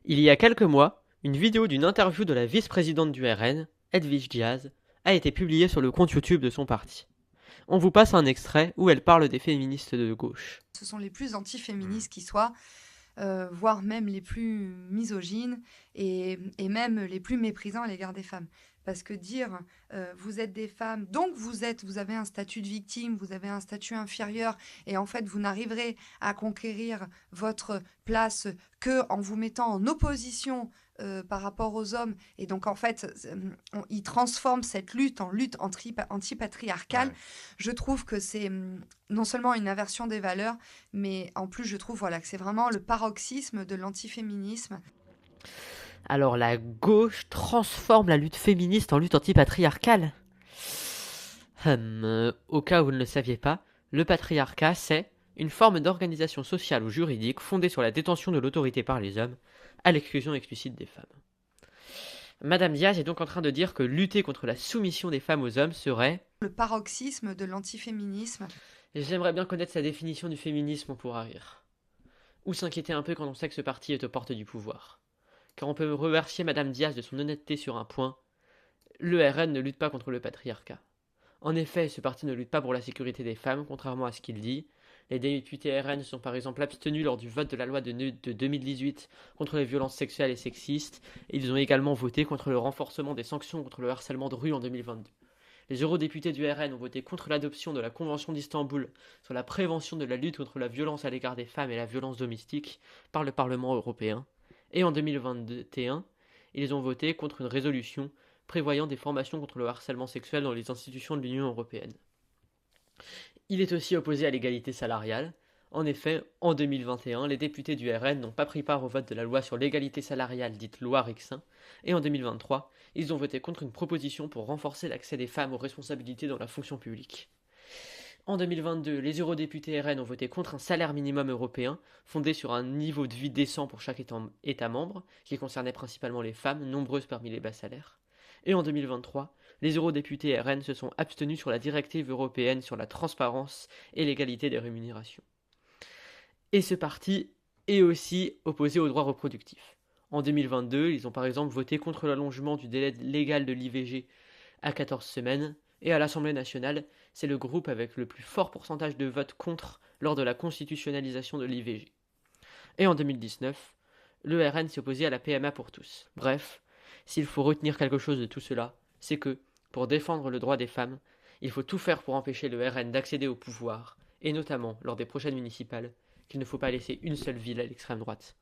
Il y a quelques mois, une vidéo d'une interview de la vice-présidente du RN, Edwige Diaz, a été publiée sur le compte YouTube de son parti. On vous passe un extrait où elle parle des féministes de gauche. Ce sont les plus antiféministes qui soient, voire même les plus misogynes et même les plus méprisants à l'égard des femmes. Parce que dire vous êtes des femmes, donc vous avez un statut de victime, vous avez un statut inférieur, et en fait vous n'arriverez à conquérir votre place que en vous mettant en opposition par rapport aux hommes. Et donc en fait, ils transforment cette lutte en lutte antipatriarcale. Ouais. Je trouve que c'est non seulement une inversion des valeurs, mais en plus, je trouve voilà, que c'est vraiment le paroxysme de l'antiféminisme. Alors la gauche transforme la lutte féministe en lutte antipatriarcale. Au cas où vous ne le saviez pas, le patriarcat, c'est une forme d'organisation sociale ou juridique fondée sur la détention de l'autorité par les hommes, à l'exclusion explicite des femmes. Madame Diaz est donc en train de dire que lutter contre la soumission des femmes aux hommes serait... Le paroxysme de l'antiféminisme. J'aimerais bien connaître sa définition du féminisme, on pourra rire. Ou s'inquiéter un peu quand on sait que ce parti est aux portes du pouvoir. Car on peut remercier Madame Diaz de son honnêteté sur un point, le RN ne lutte pas contre le patriarcat. En effet, ce parti ne lutte pas pour la sécurité des femmes, contrairement à ce qu'il dit. Les députés RN se sont par exemple abstenus lors du vote de la loi de 2018 contre les violences sexuelles et sexistes, et ils ont également voté contre le renforcement des sanctions contre le harcèlement de rue en 2022. Les eurodéputés du RN ont voté contre l'adoption de la Convention d'Istanbul sur la prévention de la lutte contre la violence à l'égard des femmes et la violence domestique par le Parlement européen. Et en 2021, ils ont voté contre une résolution prévoyant des formations contre le harcèlement sexuel dans les institutions de l'Union européenne. Il est aussi opposé à l'égalité salariale. En effet, en 2021, les députés du RN n'ont pas pris part au vote de la loi sur l'égalité salariale dite loi Rixin, et en 2023, ils ont voté contre une proposition pour renforcer l'accès des femmes aux responsabilités dans la fonction publique. En 2022, les eurodéputés RN ont voté contre un salaire minimum européen, fondé sur un niveau de vie décent pour chaque État membre, qui concernait principalement les femmes, nombreuses parmi les bas salaires. Et en 2023, les eurodéputés RN se sont abstenus sur la directive européenne sur la transparence et l'égalité des rémunérations. Et ce parti est aussi opposé aux droits reproductifs. En 2022, ils ont par exemple voté contre l'allongement du délai légal de l'IVG à 14 semaines, et à l'Assemblée nationale, c'est le groupe avec le plus fort pourcentage de votes contre lors de la constitutionnalisation de l'IVG. Et en 2019, le RN s'est opposé à la PMA pour tous. Bref, s'il faut retenir quelque chose de tout cela, c'est que, pour défendre le droit des femmes, il faut tout faire pour empêcher le RN d'accéder au pouvoir, et notamment lors des prochaines municipales, qu'il ne faut pas laisser une seule ville à l'extrême droite.